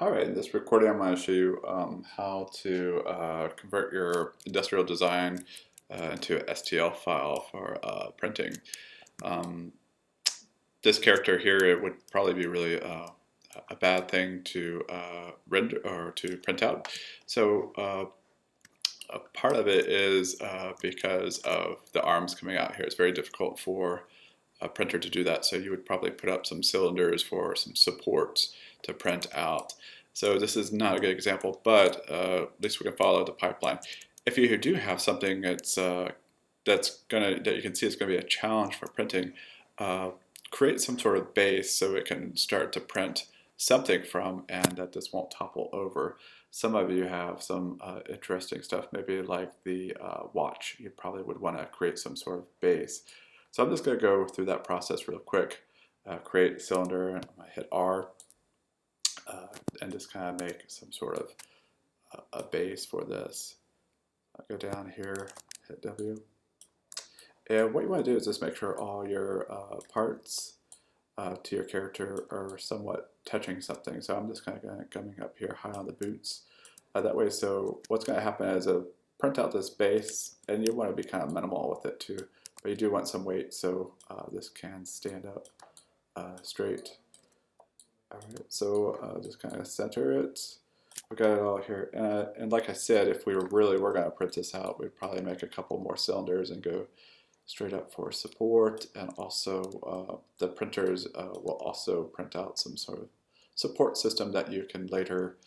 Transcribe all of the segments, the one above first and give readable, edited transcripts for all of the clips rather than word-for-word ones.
All right, in this recording, I'm going to show you how to convert your industrial design into an STL file for printing. Um, this character here, it would probably be really a bad thing to render or to print out. So a part of it is because of the arms coming out here. It's very difficult for a printer to do that. So you would probably put up some cylinders for some supports to print out. So this is not a good example, but at least we can follow the pipeline. If you do have something that you can see is going to be a challenge for printing, create some sort of base so it can start to print something from, and that this won't topple over. Some of you have some interesting stuff, maybe like the watch. You probably would want to create some sort of base. So I'm just going to go through that process real quick. Create cylinder, and I hit R, and just kind of make some sort of a base for this. I'll go down here, hit W. And what you want to do is just make sure all your parts to your character are somewhat touching something. So I'm just kind of coming up here high on the boots. That way, so what's going to happen is print out this base, and you want to be kind of minimal with it too. But you do want some weight, so this can stand up straight. All right, so just kind of center it. We got it all here, and like I said, if we were going to print this out, we'd probably make a couple more cylinders and go straight up for support. And also, the printers will also print out some sort of support system that you can later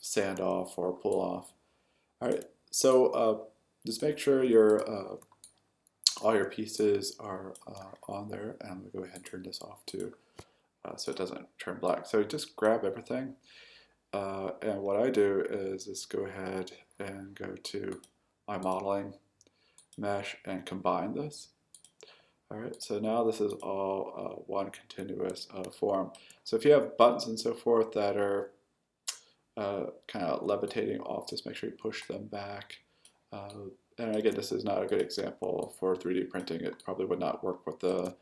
sand off or pull off. All right, so just make sure all your pieces are on there, and I'm going to go ahead and turn this off too so it doesn't turn black. So just grab everything, and what I do is just go ahead and go to my modeling, mesh, and combine this. All right, so now this is all one continuous form. So if you have buttons and so forth that are kind of levitating off, just make sure you push them back. And again, this is not a good example for 3D printing. It probably would not work with the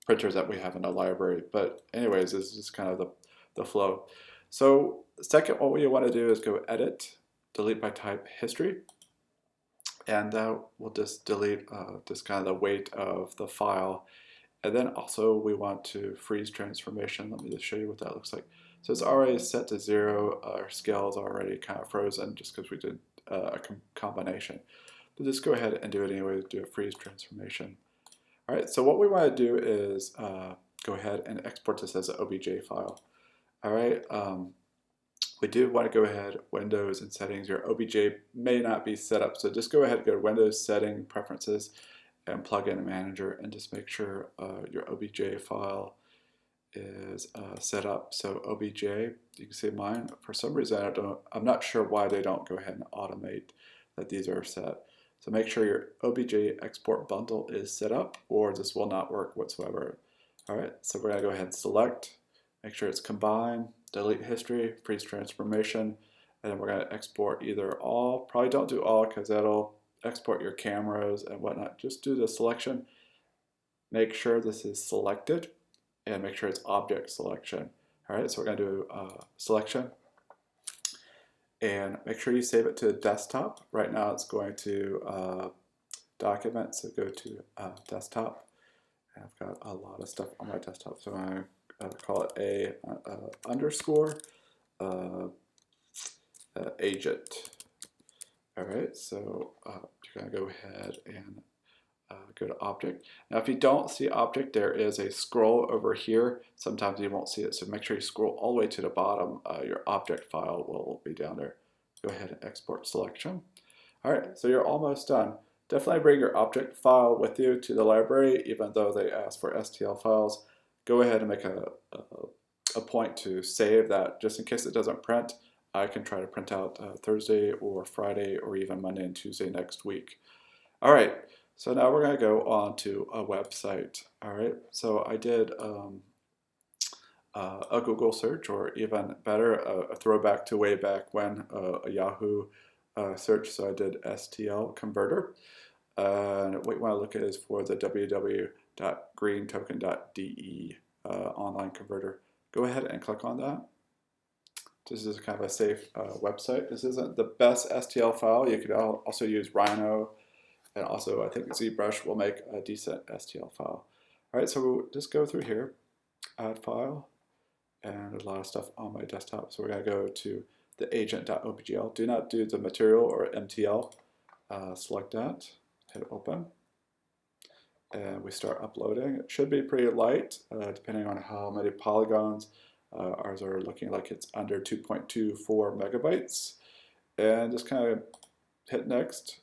printers that we have in the library. But anyways, this is kind of the flow. So second, what you want to do is go Edit, Delete by Type History. And that will just delete just kind of the weight of the file. And then also we want to freeze transformation. Let me just show you what that looks like. So it's already set to 0. Our scale is already kind of frozen just because we did a combination. But just go ahead and do it anyway, do a freeze transformation. All right, so what we want to do is go ahead and export this as an OBJ file. All right, we do want to go ahead, Windows and Settings. Your OBJ may not be set up, so just go ahead and go to Windows, Setting, Preferences, and Plugin Manager, and just make sure your OBJ file is set up. So OBJ, you can see mine. For some reason, I'm not sure why they don't go ahead and automate that these are set. So make sure your OBJ export bundle is set up, or this will not work whatsoever. All right, so we're gonna go ahead and select, make sure it's combined, delete history, freeze transformation, and then we're gonna export either all. Probably don't do all because that'll export your cameras and whatnot. Just do the selection. Make sure this is selected, and make sure it's object selection. All right, so we're gonna do selection, and make sure you save it to desktop. Right now it's going to document, so go to desktop. And I've got a lot of stuff on my desktop, so I'm going to call it a underscore agent. All right, so you're going to go ahead and go to object. Now if you don't see object, there is a scroll over here. Sometimes you won't see it, so make sure you scroll all the way to the bottom. Your object file will be down there. Go ahead and export selection. All right, so you're almost done. Definitely bring your object file with you to the library, even though they ask for STL files. Go ahead and make a point to save that, just in case it doesn't print. I can try to print out Thursday or Friday or even Monday and Tuesday next week. All right, so now we're going to go on to a website. All right, so I did a Google search, or even better, a throwback to way back when, a Yahoo search. So I did STL Converter. And what you want to look at is for the www.greentoken.de online converter. Go ahead and click on that. This is kind of a safe website. This isn't the best STL file. You could also use Rhino, and also I think ZBrush will make a decent STL file. All right, so we'll just go through here, add file, and there's a lot of stuff on my desktop. So we're going to go to the agent.opgl. Do not do the material or MTL. Select that, hit open, and we start uploading. It should be pretty light, depending on how many polygons. Ours are looking like it's under 2.24 megabytes. And just kind of hit next.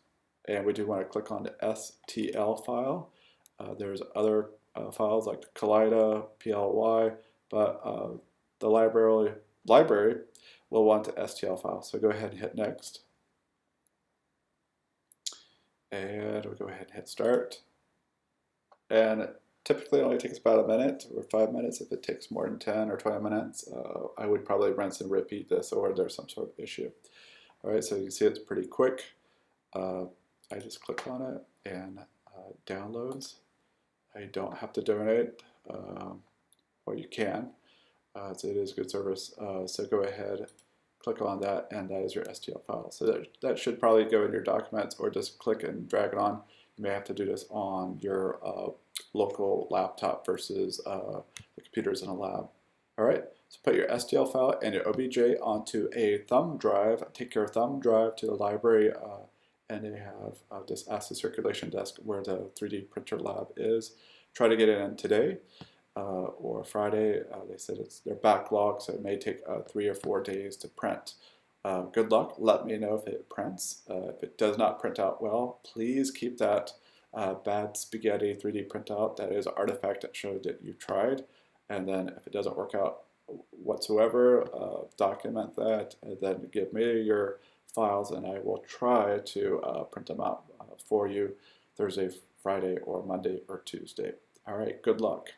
And we do want to click on the STL file. There's other files like Kaleida, PLY, but the library will want the STL file. So go ahead and hit next. And we'll go ahead and hit start. And it typically only takes about a minute or 5 minutes. If it takes more than 10 or 20 minutes, I would probably rinse and repeat this, or there's some sort of issue. All right, so you can see it's pretty quick. I just click on it and downloads. I don't have to donate, or you can. So it is good service. So go ahead, click on that, and that is your STL file. So that should probably go in your documents, or just click and drag it on. You may have to do this on your local laptop versus the computers in a lab. All right, so put your STL file and your OBJ onto a thumb drive. Take your thumb drive to the library, and they have just ask the circulation desk where the 3D printer lab is. Try to get it in today or Friday. They said it's their backlog, so it may take 3 or 4 days to print. Good luck. Let me know if it prints. If it does not print out well, please keep that bad spaghetti 3D printout. That is an artifact that showed that you tried. And then if it doesn't work out whatsoever, document that, and then give me your files, and I will try to print them out for you Thursday, Friday, or Monday, or Tuesday. All right, good luck.